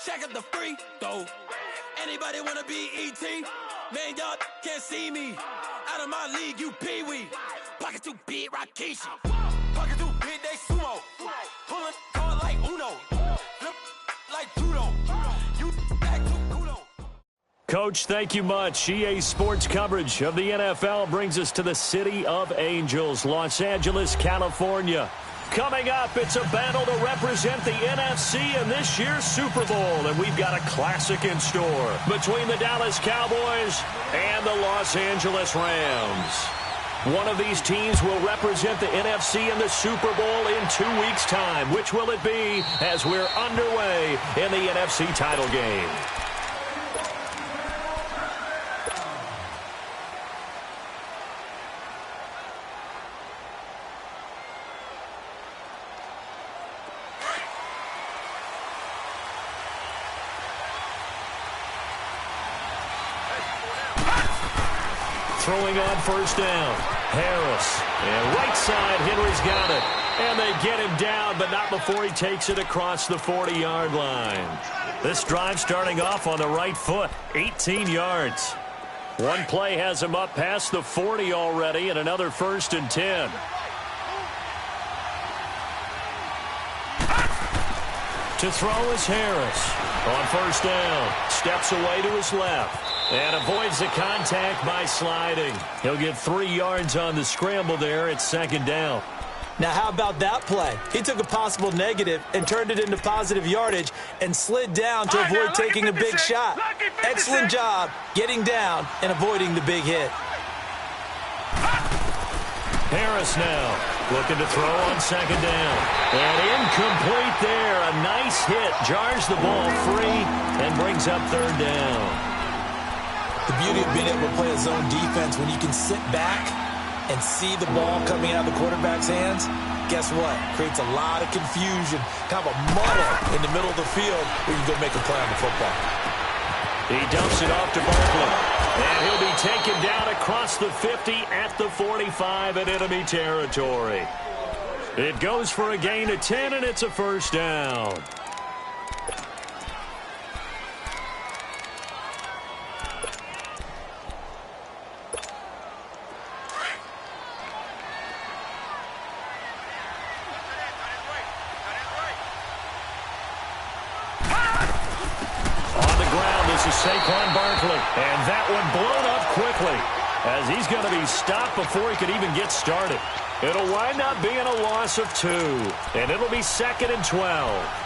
Check up the free throw. Anybody wanna be ET? Man, y'all can't see me. Out of my league, you pee-wee. Pocket too big, Rakishi. Pocket too big, they sumo. Pulling card like Uno. Flip like judo. You back to kudo. Coach, thank you much. EA Sports coverage of the NFL brings us to the City of Angels, Los Angeles, California. Coming up, it's a battle to represent the NFC in this year's Super Bowl, and we've got a classic in store between the Dallas Cowboys and the Los Angeles Rams. One of these teams will represent the NFC in the Super Bowl in 2 weeks' time. Which will it be as we're underway in the NFC title game? Throwing on first down, Harris. And right side, Henry's got it. And they get him down, but not before he takes it across the 40-yard line. This drive starting off on the right foot, 18 yards. One play has him up past the 40 already, and another 1st and 10. To throw is Harris. On first down, steps away to his left. And avoids the contact by sliding. He'll get 3 yards on the scramble there. It's 2nd down. Now, how about that play? He took a possible negative and turned it into positive yardage and slid down to avoid taking a big shot. Excellent job getting down and avoiding the big hit. Harris now looking to throw on 2nd down. And incomplete there. A nice hit. Jars the ball free and brings up 3rd down. The beauty of being able to play a zone defense when you can sit back and see the ball coming out of the quarterback's hands, guess what? Creates a lot of confusion, kind of a muddle in the middle of the field where you can go make a play on the football. He dumps it off to Barkley. And he'll be taken down across the 50 at the 45 in enemy territory. It goes for a gain of 10, and it's a 1st down. Saquon Barkley, and that one blown up quickly as he's going to be stopped before he could even get started. It'll wind up being a loss of 2, and it'll be 2nd and 12.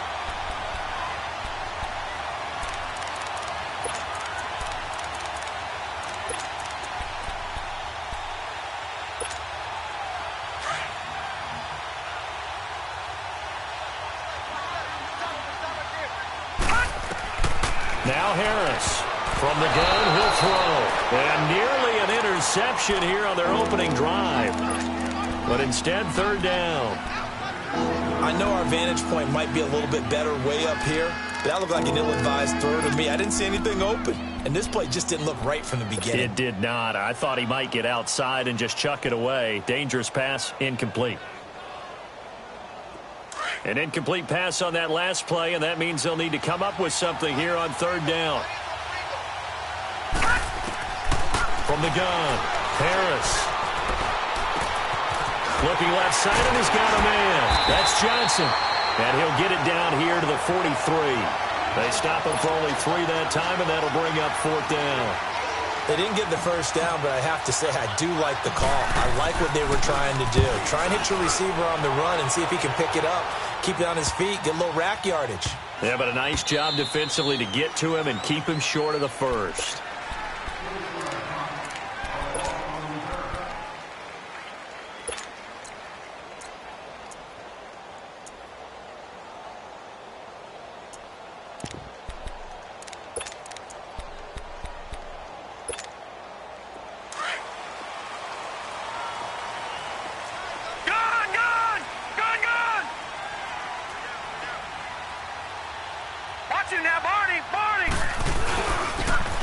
Now Harris from the gun, he'll throw. And nearly an interception here on their opening drive. But instead, 3rd down. I know our vantage point might be a little bit better way up here, but that looked like an ill-advised throw to me. I didn't see anything open. And this play just didn't look right from the beginning. It did not. I thought he might get outside and just chuck it away. Dangerous pass, incomplete. An incomplete pass on that last play, and that means they'll need to come up with something here on 3rd down. From the gun, Harris. Looking left side, and he's got a man. That's Johnson. And he'll get it down here to the 43. They stop him for only 3 that time, and that'll bring up 4th down. They didn't get the 1st down, but I have to say I do like the call. I like what they were trying to do. Try and hit your receiver on the run and see if he can pick it up. Keep it on his feet, get a little rack yardage. Yeah, but a nice job defensively to get to him and keep him short of the 1st.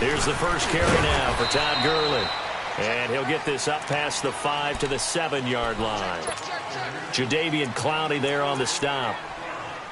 Here's the first carry now for Todd Gurley. And he'll get this up past the 5 to the 7-yard line. Jadeveon Clowney there on the stop.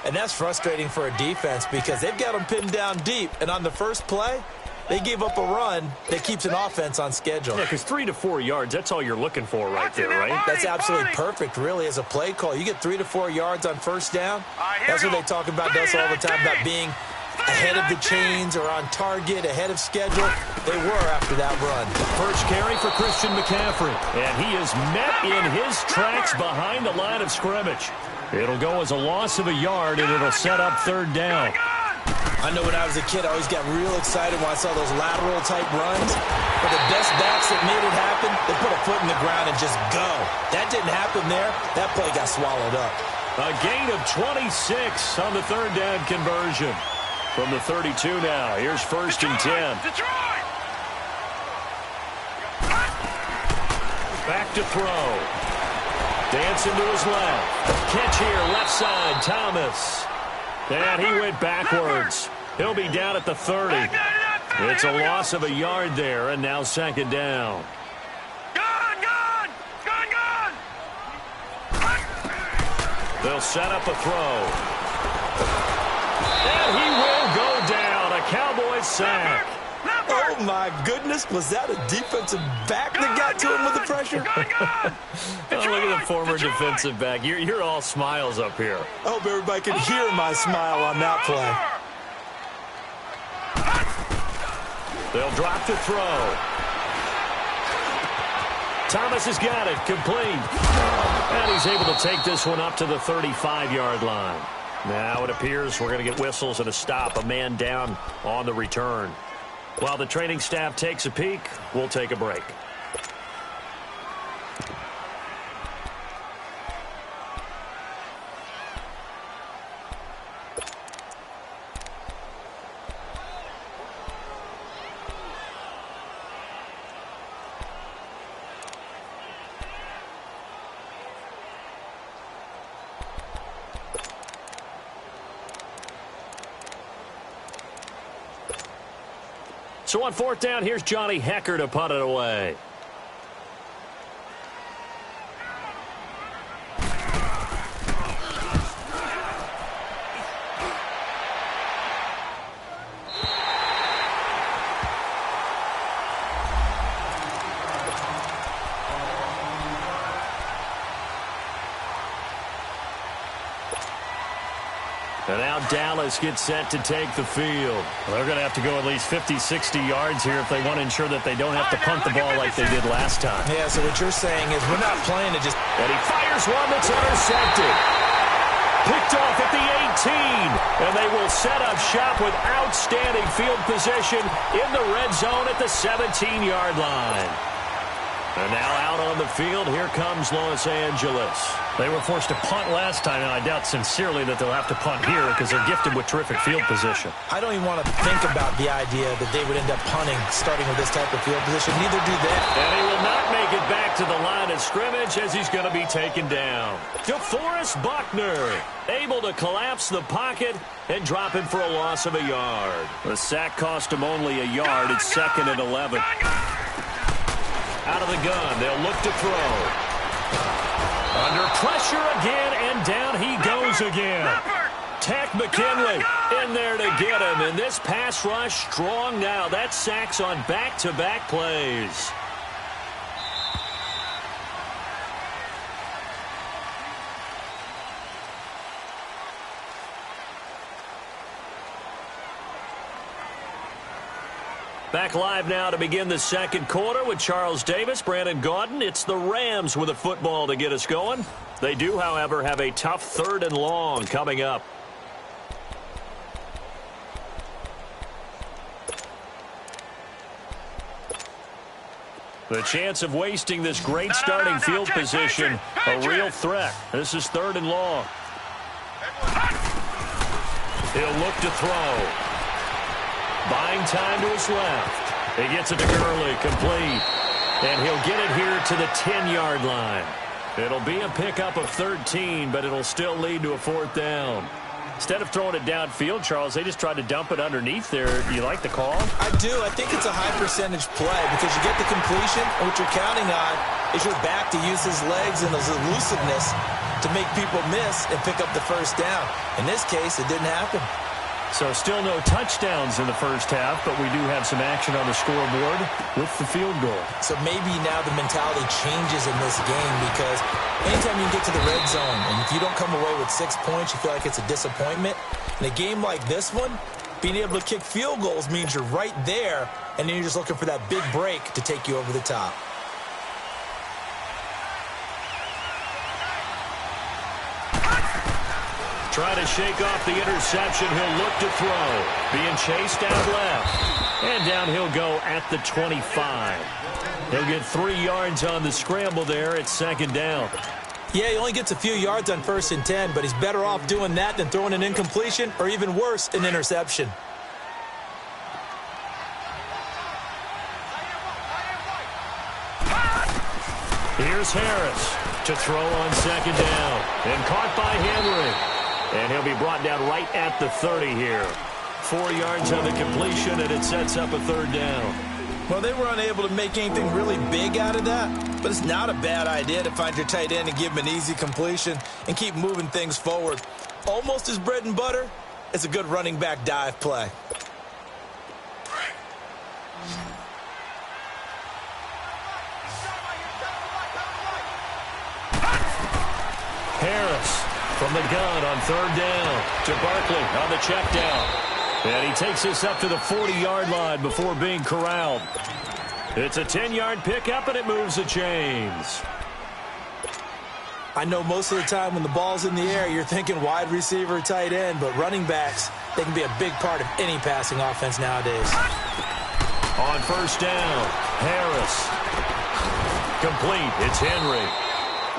And that's frustrating for a defense because they've got them pinned down deep. And on the first play, they gave up a run that keeps an offense on schedule. Yeah, because 3 to 4 yards, that's all you're looking for right there, right? That's absolutely perfect, really, as a play call. You get 3 to 4 yards on first down. That's what they talk about us all the time, about being ahead of the chains or on target, ahead of schedule. They were after that run. First carry for Christian McCaffrey. And he is met in his tracks behind the line of scrimmage. It'll go as a loss of a yard, and it'll set up third down. I know when I was a kid, I always got real excited when I saw those lateral-type runs. But the best backs that made it happen, they put a foot in the ground and just go. That didn't happen there. That play got swallowed up. A gain of 26 on the third down conversion. From the 32 now, here's first and 10. Back to throw. Dancing to his left. Catch here, left side, Thomas. And he went backwards. He'll be down at the 30. It's a loss of a yard there, and now second down. They'll set up a throw. And he will go down. A Cowboys sack. Oh, my goodness. Was that a defensive back that got to him with the pressure? Oh, look at the former defensive back. You're all smiles up here. I hope everybody can hear my smile on that play. They'll drop to throw. Thomas has got it. Complete. And he's able to take this one up to the 35-yard line. Now it appears we're going to get whistles and a stop. A man down on the return. While the training staff takes a peek, we'll take a break. So on fourth down, here's Johnny Hecker to punt it away. And now Dallas gets set to take the field. Well, they're going to have to go at least 50, 60 yards here if they want to ensure that they don't have to punt the ball like they did last time. Yeah, so what you're saying is we're not playing to just... And he fires one that's intercepted. Picked off at the 18. And they will set up shop with outstanding field position in the red zone at the 17-yard line. And now out on the field, here comes Los Angeles. They were forced to punt last time, and I doubt sincerely that they'll have to punt here because they're gifted with terrific field position. I don't even want to think about the idea that they would end up punting starting with this type of field position. Neither do they. And he will not make it back to the line of scrimmage as he's going to be taken down. DeForest Buckner able to collapse the pocket and drop him for a loss of a yard. The sack cost him only a yard. It's second and 11. Out of the gun, they'll look to throw. Under pressure again, and down he goes again. Tack McKinley in there to get him, and this pass rush strong now. That's sacks on back-to-back plays. Back live now to begin the second quarter with Charles Davis, Brandon Gaudin. It's the Rams with a football to get us going. They do, however, have a tough third and long coming up. The chance of wasting this great starting field position, a real threat. This is third and long. He'll look to throw. Buying time to his left. He gets it to Gurley, complete. And he'll get it here to the 10-yard line. It'll be a pickup of 13, but it'll still lead to a fourth down. Instead of throwing it downfield, Charles, they just tried to dump it underneath there. You like the call? I do. I think it's a high-percentage play because you get the completion, and what you're counting on is your back to use his legs and his elusiveness to make people miss and pick up the first down. In this case, it didn't happen. So still no touchdowns in the first half, but we do have some action on the scoreboard with the field goal. So maybe now the mentality changes in this game because anytime you get to the red zone and if you don't come away with 6 points, you feel like it's a disappointment. In a game like this one, being able to kick field goals means you're right there, and then you're just looking for that big break to take you over the top. Try to shake off the interception. He'll look to throw. Being chased out left. And down he'll go at the 25. He'll get 3 yards on the scramble there at second down. Yeah, he only gets a few yards on 1st and 10, but he's better off doing that than throwing an incompletion or even worse, an interception. Here's Harris to throw on second down. And caught by Henry. And he'll be brought down right at the 30 here. 4 yards on the completion, and it sets up a 3rd down. Well, they were unable to make anything really big out of that, but it's not a bad idea to find your tight end and give him an easy completion and keep moving things forward. Almost his bread and butter. It's a good running back dive play. Harris from the gun on 3rd down to Barkley on the check down. And he takes us up to the 40-yard line before being corralled. It's a 10-yard pickup, and it moves the chains. I know most of the time when the ball's in the air, you're thinking wide receiver, tight end, but running backs, they can be a big part of any passing offense nowadays. On 1st down, Harris. Complete. It's Henry.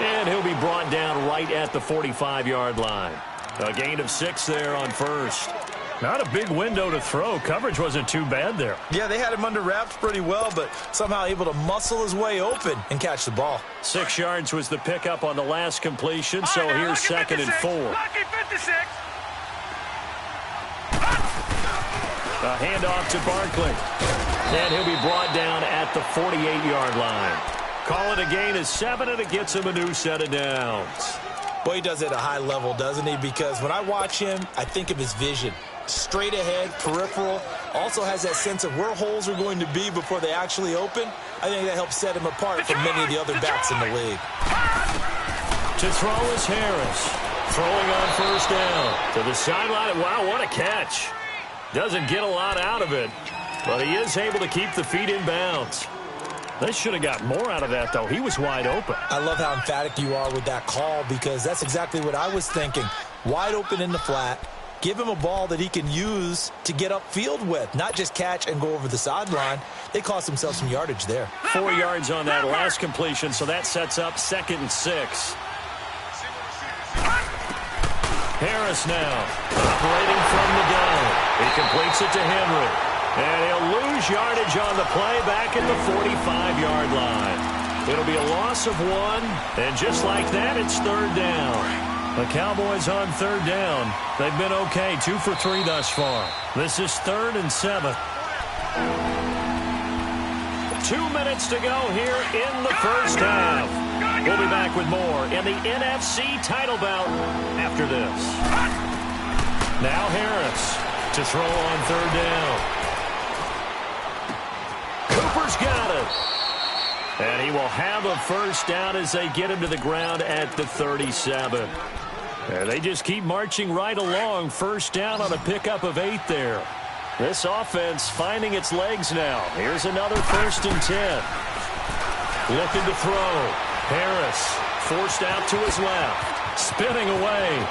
And he'll be brought down right at the 45-yard line. A gain of 6 there on 1st. Not a big window to throw. Coverage wasn't too bad there. Yeah, they had him under wraps pretty well, but somehow able to muscle his way open and catch the ball. 6 yards was the pickup on the last completion, so here's 2nd and 4. A handoff to Barkley. And he'll be brought down at the 48-yard line. Call it a gain of 7, and it gets him a new set of downs. Well, he does it at a high level, doesn't he? Because when I watch him, I think of his vision. Straight ahead, peripheral, also has that sense of where holes are going to be before they actually open. I think that helps set him apart from many of the other backs in the league. To throw is Harris. Throwing on 1st down. To the sideline. Wow, what a catch. Doesn't get a lot out of it, but he is able to keep the feet in bounds. They should have got more out of that, though. He was wide open. I love how emphatic you are with that call because that's exactly what I was thinking. Wide open in the flat. Give him a ball that he can use to get upfield with, not just catch and go over the sideline. They cost themselves some yardage there. 4 yards on that last completion, so that sets up 2nd and 6. Harris now operating from the gun. He completes it to Henry. And he'll lose yardage on the play back at the 45-yard line. It'll be a loss of 1, and just like that, it's 3rd down. The Cowboys on 3rd down. They've been okay, 2 for 3 thus far. This is 3rd and 7. 2 minutes to go here in the first half. We'll be back with more in the NFC title bout after this. Now Harris to throw on 3rd down. Cooper's got it. And he will have a first down as they get him to the ground at the 37. And they just keep marching right along. First down on a pickup of 8 there. This offense finding its legs now. Here's another 1st and 10. Looking to throw. Harris forced out to his left. Spinning away.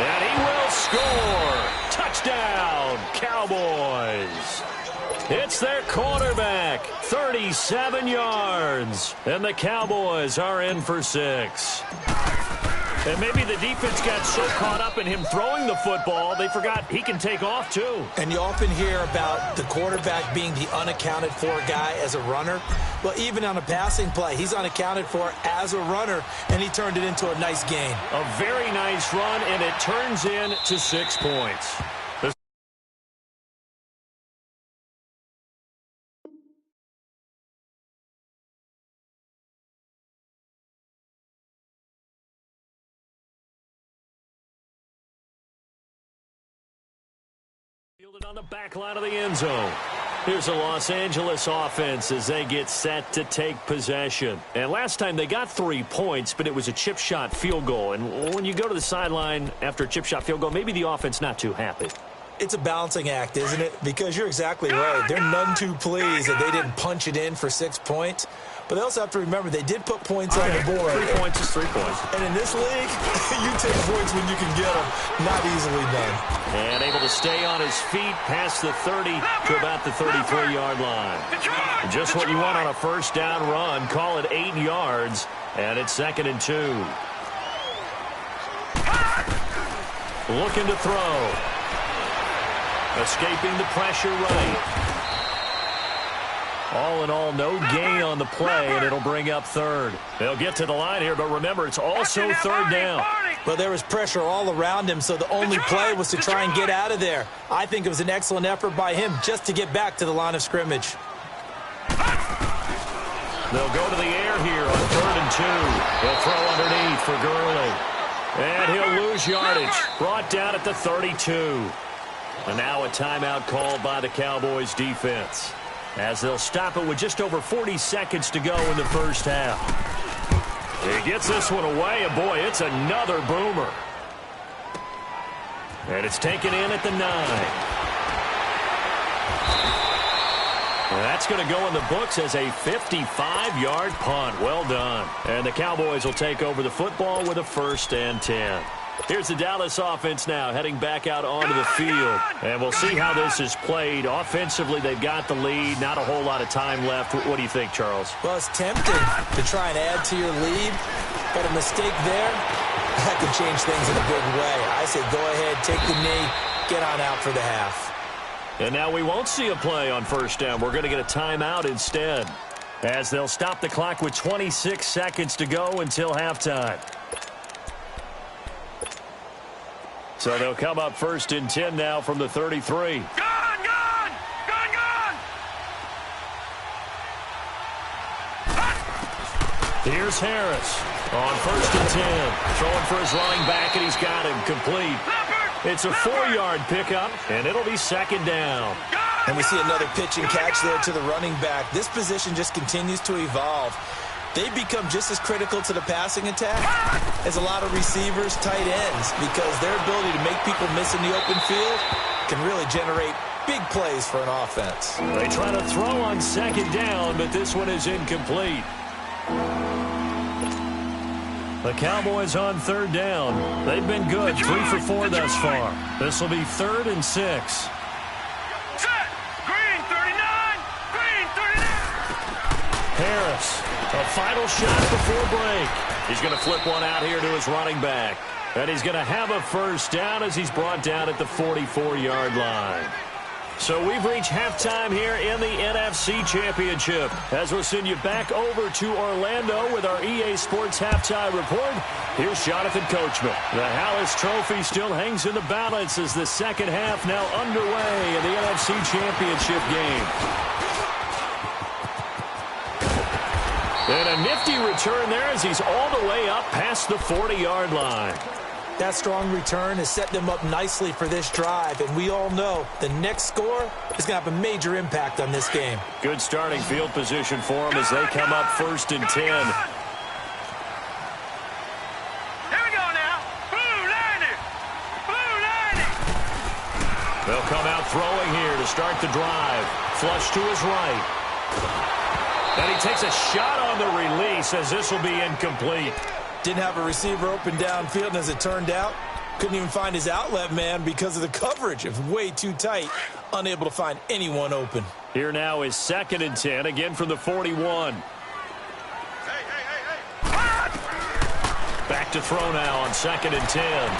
And he will score. Touchdown, Cowboys. It's their quarterback, 37 yards. And the Cowboys are in for 6. And maybe the defense got so caught up in him throwing the football, they forgot he can take off too. And you often hear about the quarterback being the unaccounted for guy as a runner. Well, even on a passing play, he's unaccounted for as a runner, and he turned it into a nice gain. A very nice run, and it turns into 6 points. Fielded on the back line of the end zone. Here's the Los Angeles offense as they get set to take possession. And last time they got 3 points, but it was a chip shot field goal. And when you go to the sideline after a chip shot field goal, maybe the offense not too happy. It's a balancing act, isn't it? Because you're exactly right. They're none too pleased that they didn't punch it in for 6 points. But they also have to remember they did put points on the board. 3 points is 3 points. And in this league, you take points when you can get them. Not easily done. And able to stay on his feet past the 30 to about the 33-yard line. Just what you want on a first down run. Call it 8 yards. And it's 2nd and 2. Looking to throw. Escaping the pressure right. All in all, no gain on the play, and it'll bring up 3rd. They'll get to the line here, but remember, it's also 3rd down. Well, there was pressure all around him, so the only play was to try and get out of there. I think it was an excellent effort by him just to get back to the line of scrimmage. They'll go to the air here on 3rd and 2. They'll throw underneath for Gurley. And he'll lose yardage. Brought down at the 32. And now a timeout called by the Cowboys defense, as they'll stop it with just over 40 seconds to go in the first half. He gets this one away, and boy, it's another boomer. And it's taken in at the 9. And that's going to go in the books as a 55-yard punt. Well done. And the Cowboys will take over the football with a 1st and 10. Here's the Dallas offense now heading back out onto the field. And we'll see how this is played. Offensively, they've got the lead. Not a whole lot of time left. What do you think, Charles? Well, it's tempting to try and add to your lead, but a mistake there, that could change things in a big way. I say go ahead, take the knee, get on out for the half. And now we won't see a play on 1st down. We're going to get a timeout instead, as they'll stop the clock with 26 seconds to go until halftime. So they'll come up 1st and 10 now from the 33. Gone! Here's Harris on 1st and 10. Throwing for his running back, and he's got him complete. It's a 4-yard pickup, and it'll be 2nd down. And we see another pitch and catch there to the running back. This position just continues to evolve. They've become just as critical to the passing attack as a lot of receivers, tight ends, because their ability to make people miss in the open field can really generate big plays for an offense. They try to throw on 2nd down, but this one is incomplete. The Cowboys on 3rd down. They've been good, 3 for 4 thus far. This will be 3rd and 6. Set! Green 39! Green 39! Harris, a final shot before break. He's going to flip one out here to his running back. And he's going to have a 1st down as he's brought down at the 44-yard line. So we've reached halftime here in the NFC Championship, as we'll send you back over to Orlando with our EA Sports Halftime Report. Here's Jonathan Coachman. The Hallis Trophy still hangs in the balance as the second half now underway in the NFC Championship game. And a nifty return there as he's all the way up past the 40-yard line. That strong return has set them up nicely for this drive, and we all know the next score is going to have a major impact on this game. Good starting field position for them as they come up 1st and 10. Here we go now. Blue 90! Blue 90! They'll come out throwing here to start the drive. Flush to his right. And he takes a shot on the release as this will be incomplete. Didn't have a receiver open downfield, and as it turned out, couldn't even find his outlet man because of the coverage. It was way too tight, unable to find anyone open. Here now is 2nd and 10, again from the 41. Back to throw now on 2nd and 10.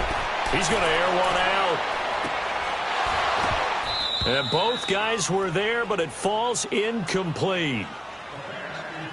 He's going to air one out. And both guys were there, but it falls incomplete.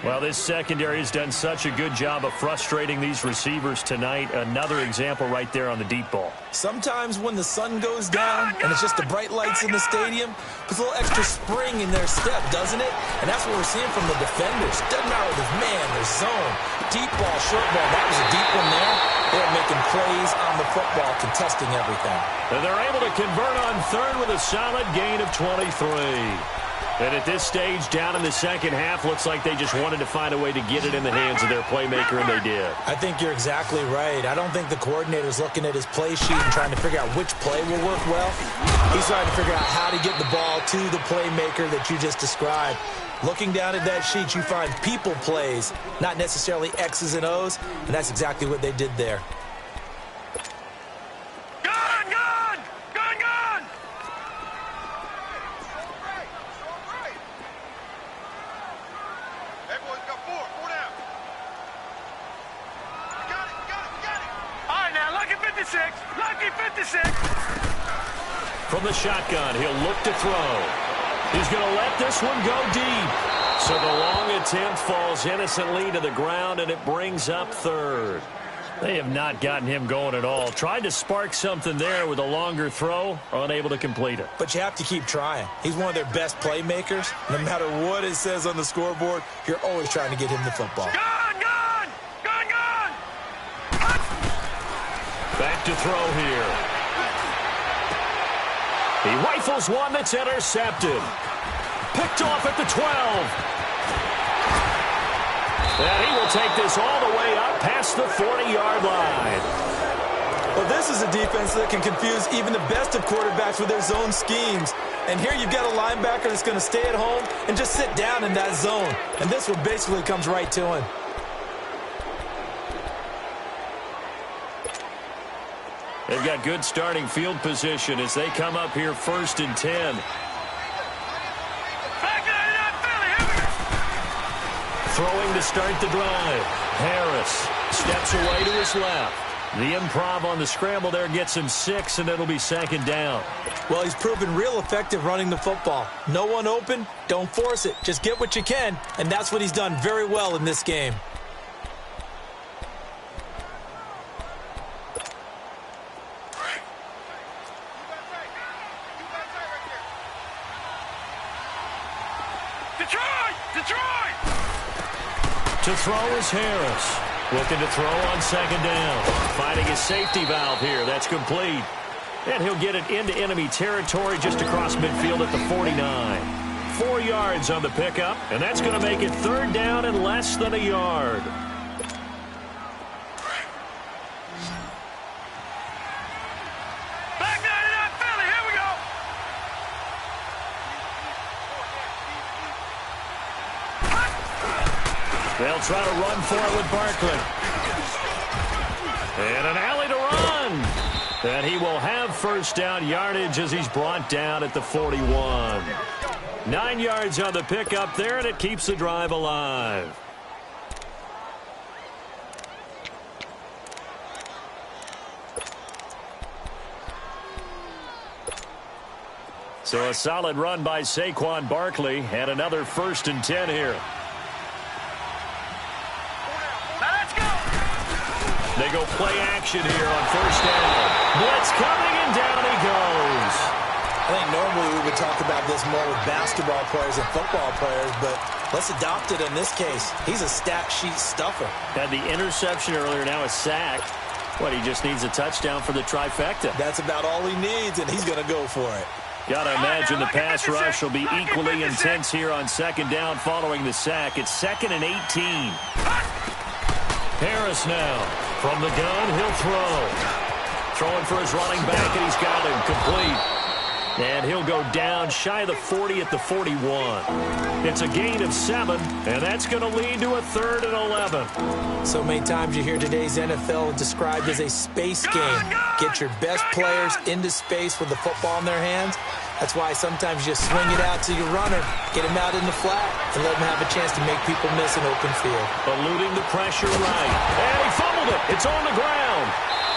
Well, this secondary has done such a good job of frustrating these receivers tonight. Another example right there on the deep ball. Sometimes when the sun goes down and it's just the bright lights in the stadium, puts a little extra spring in their step, doesn't it? And that's what we're seeing from the defenders. Doesn't matter if there's man, there's zone, deep ball, short ball. That was a deep one there. They're making plays on the football, contesting everything. And they're able to convert on third with a solid gain of 23. And at this stage, down in the second half, looks like they just wanted to find a way to get it in the hands of their playmaker, and they did. I think you're exactly right. I don't think the coordinator's looking at his play sheet and trying to figure out which play will work well. He's trying to figure out how to get the ball to the playmaker that you just described. Looking down at that sheet, you find people plays, not necessarily X's and O's, and that's exactly what they did there. From the shotgun, he'll look to throw. He's going to let this one go deep. So the long attempt falls innocently to the ground, and it brings up third. They have not gotten him going at all. Tried to spark something there with a longer throw, unable to complete it. But you have to keep trying. He's one of their best playmakers. No matter what it says on the scoreboard, you're always trying to get him the football. Back to throw here. He rifles one that's intercepted. Picked off at the 12. And he will take this all the way up past the 40-yard line. Well, this is a defense that can confuse even the best of quarterbacks with their zone schemes. And here you've got a linebacker that's going to stay at home and just sit down in that zone. And this one basically comes right to him. They've got good starting field position as they come up here 1st and 10. Throwing to start the drive. Harris steps away to his left. The improv on the scramble there gets him 6, and it'll be 2nd down. Well, he's proven real effective running the football. No one open, don't force it. Just get what you can, and that's what he's done very well in this game. To throw is Harris. Looking to throw on 2nd down. Finding his safety valve here. That's complete. And he'll get it into enemy territory just across midfield at the 49. 4 yards on the pickup, and that's going to make it 3rd down and less than a yard. They'll try to run for it with Barkley. And an alley to run. And he will have 1st down yardage as he's brought down at the 41. 9 yards on the pickup there, and it keeps the drive alive. So a solid run by Saquon Barkley, and another 1st and 10 here. They go play action here on 1st down. Blitz coming, and down he goes. I think normally we would talk about this more with basketball players and football players, but let's adopt it in this case. He's a stat sheet stuffer. Had the interception earlier, now a sack. What, he just needs a touchdown for the trifecta. That's about all he needs, and he's going to go for it. Got to imagine the pass rush will be equally intense here on 2nd down following the sack. It's 2nd and 18. Harris now. From the gun, he'll throw. Throwing for his running back, and he's got him complete. And he'll go down shy of the 40 at the 41. It's a gain of 7, and that's going to lead to a 3rd and 11. So many times you hear today's NFL described as a space game. Get your best players into space with the football in their hands. That's why sometimes you swing it out to your runner, get him out in the flat, and let him have a chance to make people miss an open field. Eluding the pressure right. And he fumbled it. It's on the ground.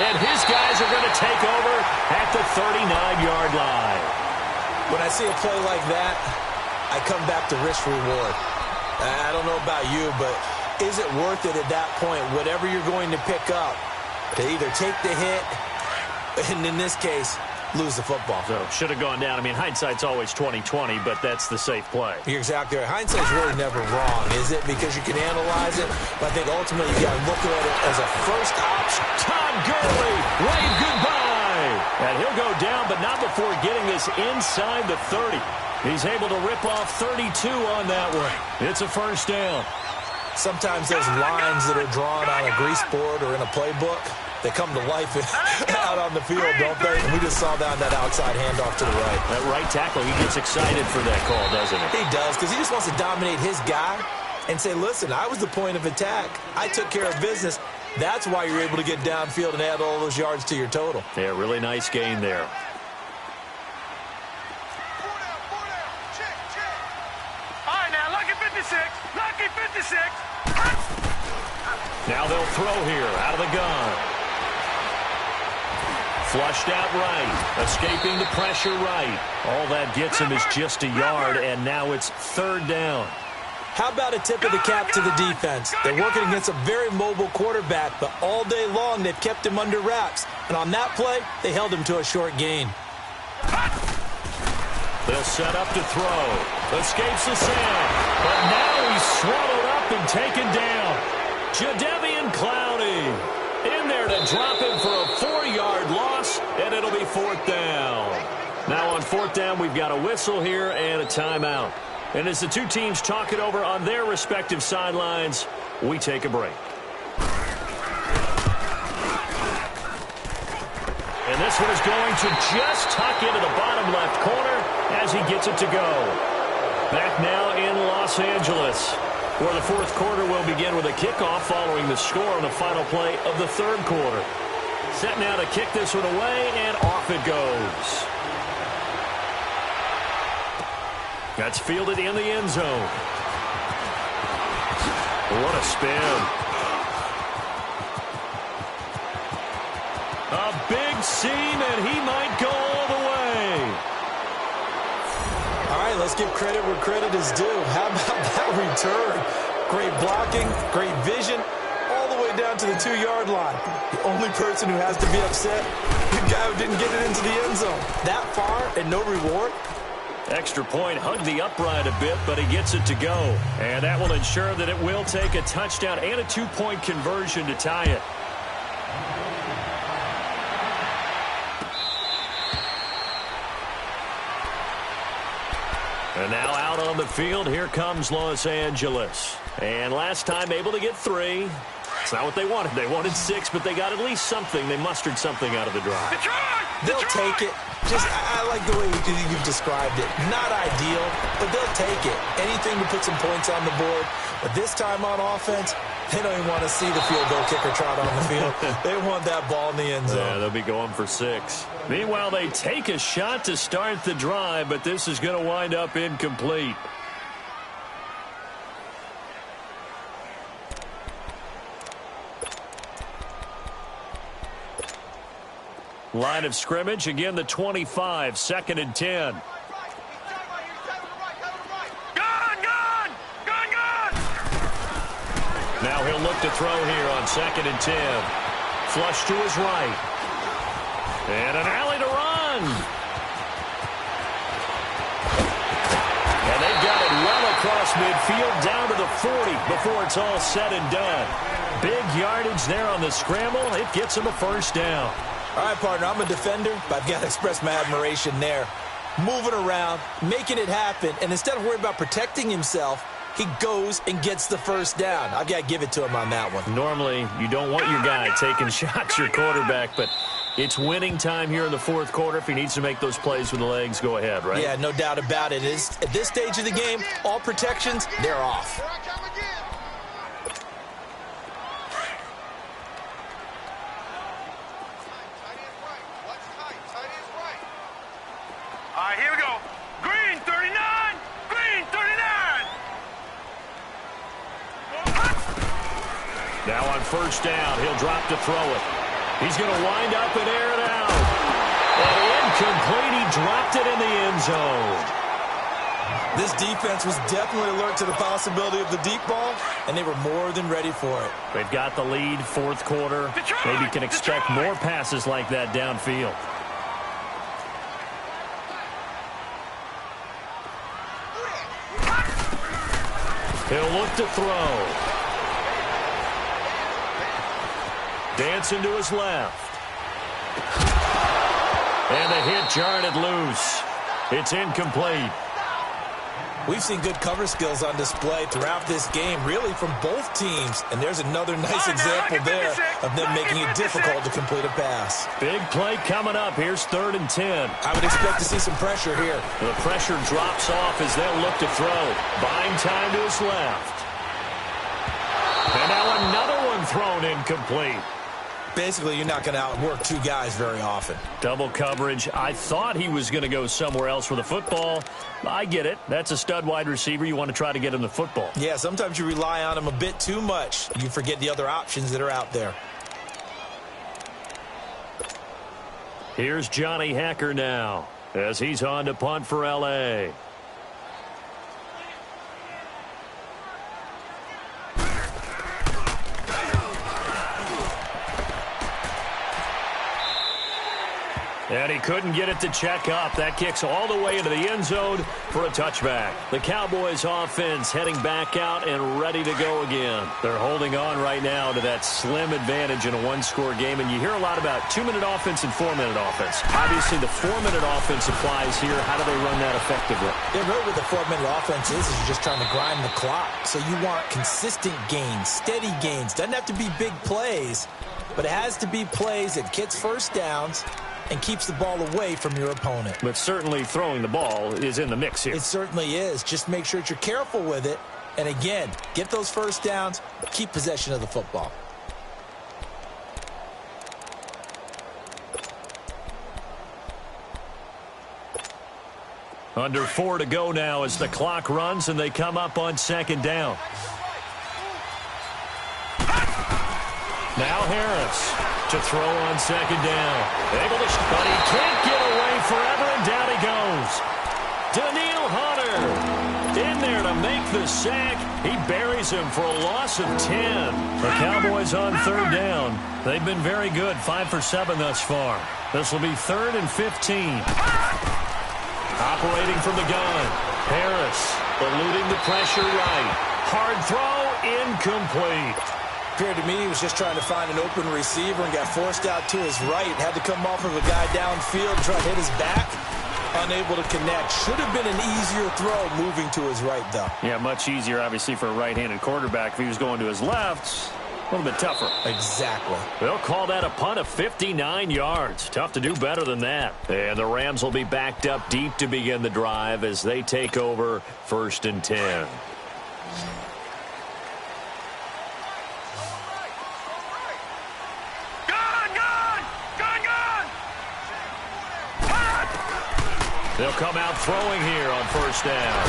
And his guys are going to take over at the 39-yard line. When I see a play like that, I come back to risk reward. I don't know about you, but is it worth it at that point, whatever you're going to pick up, to either take the hit, and in this case, lose the football. So should have gone down. I mean, hindsight's always 20/20, but that's the safe play. You're exactly right. Hindsight's really never wrong, is it? Because you can analyze it, but I think ultimately you got to look at it as a first option. Todd Gurley, wave goodbye. And he'll go down, but not before getting this inside the 30. He's able to rip off 32 on that one. It's a first down. Sometimes those lines that are drawn on a grease board or in a playbook, they come to life out on the field, don't they? And we just saw that on that outside handoff to the right. That right tackle, he gets excited for that call, doesn't he? He does, because he just wants to dominate his guy and say, listen, I was the point of attack. I took care of business. That's why you're able to get downfield and add all those yards to your total. Yeah, really nice gain there. All right, now, lucky 56. Lucky 56. Now they'll throw here out of the gun. Flushed out right. Escaping the pressure right. All that gets him is just a yard, and now it's third down. How about a tip of the cap to the defense? They're working against a very mobile quarterback, but all day long they've kept him under wraps. And on that play, they held him to a short gain. They'll set up to throw. Escapes the sack. But now he's swallowed up and taken down. Jadeveon Clowney in there to drop him for a 4-yard loss, and it'll be fourth down. Now on fourth down, we've got a whistle here and a timeout. And as the two teams talk it over on their respective sidelines, we take a break. And this one is going to just tuck into the bottom left corner as he gets it to go. Back now in Los Angeles, where the fourth quarter will begin with a kickoff following the score on the final play of the third quarter. Set now to kick this one away, and off it goes. That's fielded in the end zone. What a spin. A big seam, and he might go all the way. All right, let's give credit where credit is due. How about that return? Great blocking, great vision, all the way down to the 2-yard line. The only person who has to be upset, the guy who didn't get it into the end zone. That far and no reward? Extra point, hugged the upright a bit, but he gets it to go. And that will ensure that it will take a touchdown and a 2-point conversion to tie it. And now out on the field, here comes Los Angeles. And last time able to get 3. It's not what they wanted. They wanted 6, but they got at least something. They mustered something out of the drive. They'll take it. Just, I like the way you've described it. Not ideal, but they'll take it. Anything to put some points on the board. But this time on offense, they don't even want to see the field goal kicker trot on the field. They want that ball in the end zone. Yeah, they'll be going for 6. Meanwhile, they take a shot to start the drive, but this is going to wind up incomplete. Line of scrimmage, again the 25, 2nd and 10. Now he'll look to throw here on 2nd and 10. Flush to his right. And an alley to run. And they've got it well across midfield down to the 40 before it's all said and done. Big yardage there on the scramble. It gets him a first down. All right, partner, I'm a defender, but I've got to express my admiration there. Moving around, making it happen, and instead of worrying about protecting himself, he goes and gets the first down. I've got to give it to him on that one. Normally, you don't want your guy taking shots, your quarterback, but it's winning time here in the fourth quarter. If he needs to make those plays with the legs, go ahead, right? Yeah, no doubt about it. At this stage of the game, all protections, they're off. All right, here we go. Green 39. Green 39. Now on first down, he'll drop to throw it. He's going to wind up and air it out. And incomplete. He dropped it in the end zone. This defense was definitely alert to the possibility of the deep ball, and they were more than ready for it. They've got the lead, fourth quarter. Maybe can expect more passes like that downfield. He'll look to throw. Dancing to his left. And the hit jarred it loose. It's incomplete. We've seen good cover skills on display throughout this game, really from both teams. And there's another nice example there of them making it difficult to complete a pass. Big play coming up. Here's 3rd and 10. I would expect to see some pressure here. The pressure drops off as they'll look to throw. Buying time to his left. And now another one thrown incomplete. Basically, you're not going to outwork two guys very often. Double coverage. I thought he was going to go somewhere else for the football. I get it. That's a stud wide receiver. You want to try to get him the football. Yeah, sometimes you rely on him a bit too much. You forget the other options that are out there. Here's Johnny Hacker now as he's on to punt for L.A. And he couldn't get it to check up. That kicks all the way into the end zone for a touchback. The Cowboys offense heading back out and ready to go again. They're holding on right now to that slim advantage in a one-score game. And you hear a lot about 2-minute offense and 4-minute offense. Obviously, the 4-minute offense applies here. How do they run that effectively? Yeah, really what the 4-minute offense is you're just trying to grind the clock. So you want consistent gains, steady gains. Doesn't have to be big plays, but it has to be plays that gets first downs and keeps the ball away from your opponent. But certainly throwing the ball is in the mix here. It certainly is. Just make sure that you're careful with it. And again, get those first downs, keep possession of the football. Under 4 to go now as the clock runs and they come up on 2nd down. Now Harris to throw on 2nd down. Able to, but he can't get away forever, and down he goes. Daniil Hunter in there to make the sack. He buries him for a loss of 10. The Cowboys on 3rd down. They've been very good, 5 for 7 thus far. This will be 3rd and 15. Operating from the gun. Harris eluding the pressure right. Hard throw, incomplete. Appeared to me he was just trying to find an open receiver and got forced out to his right. Had to come off of a guy downfield, try to hit his back. Unable to connect. Should have been an easier throw moving to his right, though. Yeah, much easier, obviously, for a right-handed quarterback. If he was going to his left, a little bit tougher. Exactly. They'll call that a punt of 59 yards. Tough to do better than that. And the Rams will be backed up deep to begin the drive as they take over 1st and 10. They'll come out throwing here on 1st down.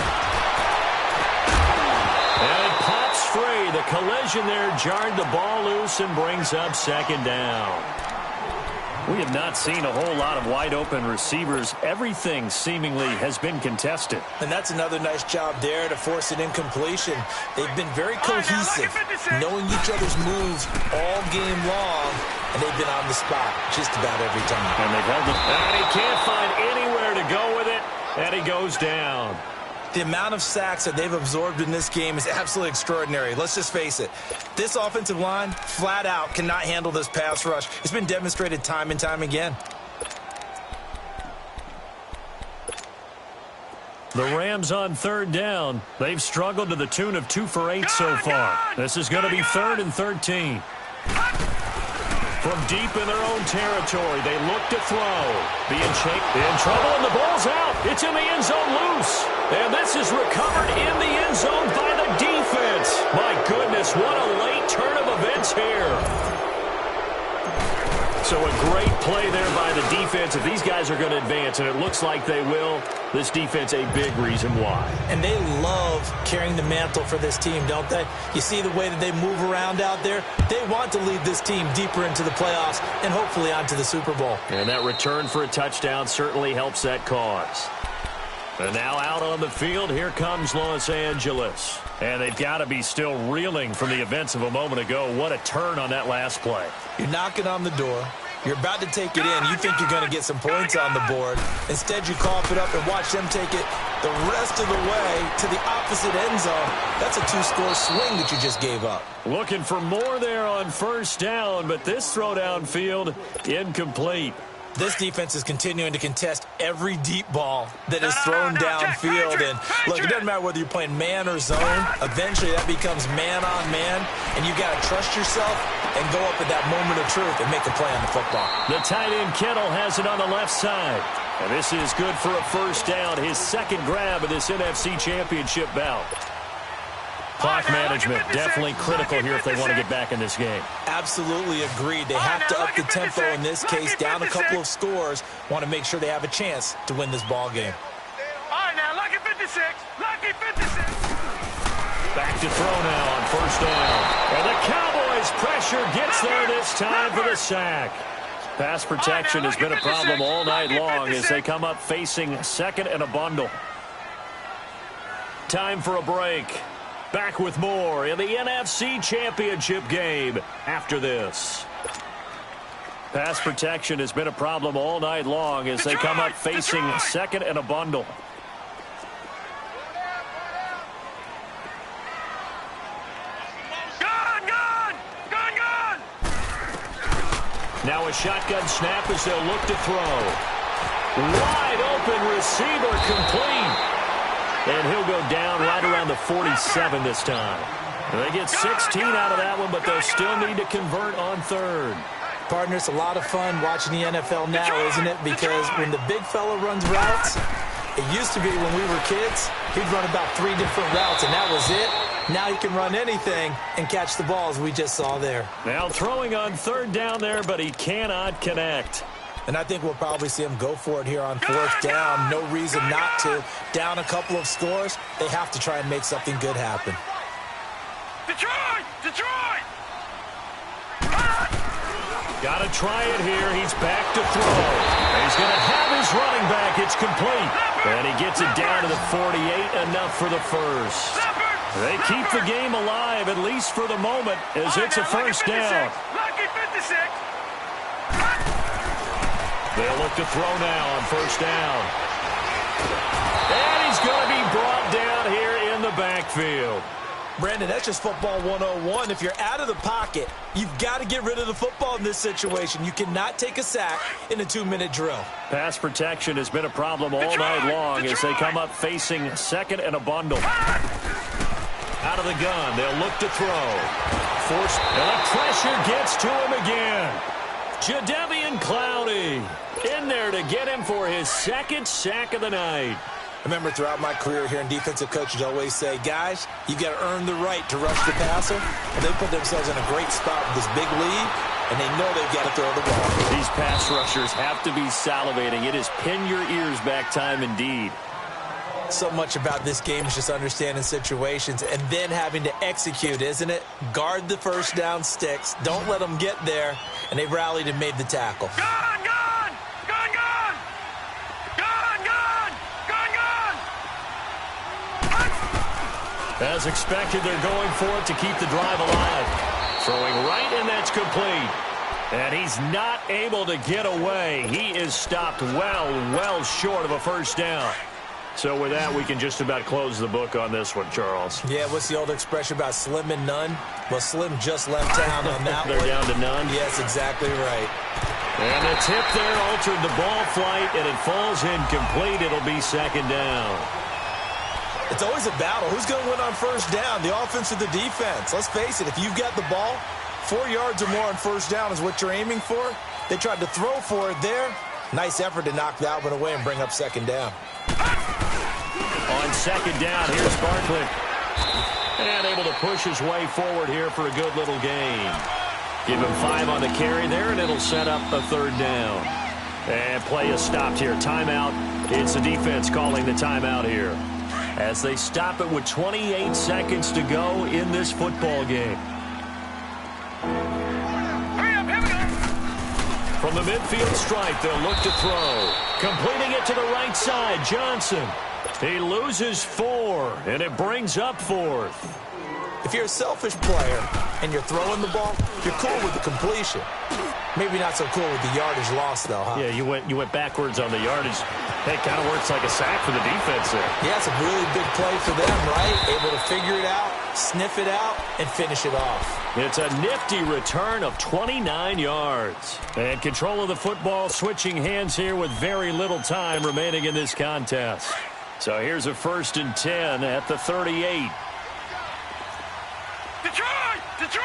And it pops free. The collision there jarred the ball loose and brings up 2nd down. We have not seen a whole lot of wide-open receivers. Everything seemingly has been contested. And that's another nice job there to force an incompletion. They've been very cohesive, knowing each other's moves all game long, and they've been on the spot just about every time. And they've held it. And he can't find anywhere to go with it, and he goes down. The amount of sacks that they've absorbed in this game is absolutely extraordinary. Let's just face it. This offensive line, flat out, cannot handle this pass rush. It's been demonstrated time and time again. The Rams on 3rd down. They've struggled to the tune of 2 for 8 so far. This is going to be 3rd and 13. From deep in their own territory, they look to throw. Being in trouble, and the ball's out. It's in the end zone loose. And this is recovered in the end zone by the defense. My goodness, what a late turn of events here. So a great play there by the defense. If these guys are going to advance, and it looks like they will, this defense a big reason why. And they love carrying the mantle for this team, don't they? You see the way that they move around out there? They want to lead this team deeper into the playoffs and hopefully onto the Super Bowl. And that return for a touchdown certainly helps that cause. And now out on the field, here comes Los Angeles. And they've got to be still reeling from the events of a moment ago. What a turn on that last play. You're knocking on the door. You're about to take it in. You think you're going to get some points on the board. Instead, you cough it up and watch them take it the rest of the way to the opposite end zone. That's a 2-score swing that you just gave up. Looking for more there on first down, but this throw downfield incomplete. This defense is continuing to contest every deep ball that is thrown downfield. And look, it doesn't matter whether you're playing man or zone. Eventually, that becomes man on man, and you got to trust yourself and go up at that moment of truth and make a play on the football. The tight end Kittle has it on the left side. And this is good for a first down, his second grab of this NFC Championship bout. Clock management definitely critical here if they want to get back in this game. Absolutely agreed. They have to up the tempo in this case, down a couple of scores. Want to make sure they have a chance to win this ball game. All right, now, lucky 56. Lucky 56. Back to throw now on first down. And the Cowboys' pressure gets there this time for the sack. Pass protection has been a problem all night long as they come up facing second and a bundle. Time for a break. Back with more in the NFC Championship game after this. Pass protection has been a problem all night long as they come up facing second and a bundle. Gun! Now a shotgun snap as they'll look to throw. Wide open receiver complete. And he'll go down right around the 47 this time. They get 16 out of that one, but they'll still need to convert on third. Partner, it's a lot of fun watching the NFL now, isn't it? Because when the big fella runs routes, it used to be when we were kids, he'd run about 3 different routes, and that was it. Now he can run anything and catch the ball, as we just saw there. Now throwing on third down there, but he cannot connect. And I think we'll probably see him go for it here on fourth down. No reason not to. Down a couple of scores, they have to try and make something good happen. Detroit! Got to try it here. He's back to throw. He's going to have his running back. It's complete. And he gets it down to the 48, enough for the first. They keep the game alive, at least for the moment, as it's a first down. Lucky 56. They'll look to throw now on first down. And he's going to be brought down here in the backfield. Brandon, that's just football 101. If you're out of the pocket, you've got to get rid of the football in this situation. You cannot take a sack in a 2-minute drill. Pass protection has been a problem all night long as they come up facing second and a bundle. Out of the gun, they'll look to throw. Force, and the pressure gets to him again. Jadeveon Clowney in there to get him for his second sack of the night. I remember throughout my career hearing defensive coaches always say, guys, you got to earn the right to rush the passer. And they put themselves in a great spot with this big lead, and they know they've got to throw the ball. These pass rushers have to be salivating. It is pin your ears back time indeed. So much about this game is just understanding situations and then having to execute, isn't it? Guard the first down sticks. Don't let them get there. And they rallied and made the tackle. Gun! As expected, they're going for it to keep the drive alive. Throwing right, and that's complete. And he's not able to get away. He is stopped well short of a first down. So with that, we can just about close the book on this one, Charles. Yeah, what's the old expression about slim and none? Well, Slim just left town on that They're one. down to none? Yes, exactly right. And the tip there altered the ball flight, and it falls incomplete. It'll be second down. It's always a battle. Who's going to win on first down, the offense or the defense? Let's face it, if you've got the ball, 4 yards or more on first down is what you're aiming for. They tried to throw for it there. Nice effort to knock that one away and bring up second down. On second down, here's Barkley. And able to push his way forward here for a good little gain. Give him 5 on the carry there, and it'll set up a third down. And play is stopped here. Timeout. It's the defense calling the timeout here, as they stop it with 28 seconds to go in this football game. Hurry up, here we go. From the midfield stripe, they'll look to throw. Completing it to the right side, Johnson. He loses 4, and it brings up 4th. If you're a selfish player and you're throwing the ball, you're cool with the completion. Maybe not so cool with the yardage loss, though, huh? Yeah, you went backwards on the yardage. It kind of works like a sack for the defense there. Yeah, it's a really big play for them, right? Able to figure it out, sniff it out, and finish it off. It's a nifty return of 29 yards. And control of the football switching hands here with very little time remaining in this contest. So here's a 1st and 10 at the 38. Detroit! Detroit!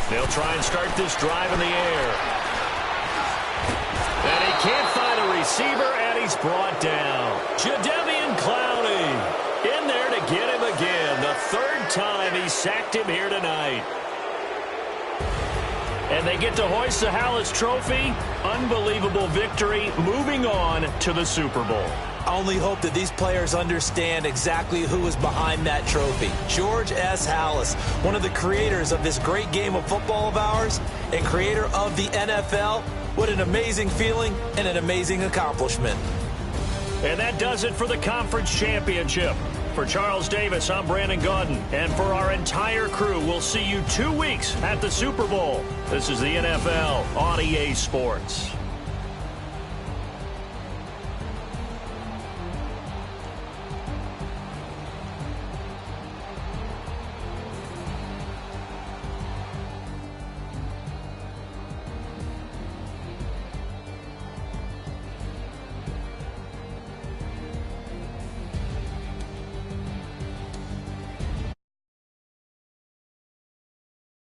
They'll try and start this drive in the air. And he can't find a receiver, and he's brought down. Jadeveon Clowney in there to get him again. The 3rd time he sacked him here tonight. And they get to hoist the Hallis Trophy. Unbelievable victory, moving on to the Super Bowl. I only hope that these players understand exactly who is behind that trophy. George S. Hallis, one of the creators of this great game of football of ours and creator of the NFL. What an amazing feeling and an amazing accomplishment. And that does it for the conference championship. For Charles Davis, I'm Brandon Gaudin. And for our entire crew, we'll see you 2 weeks at the Super Bowl. This is the NFL on EA Sports.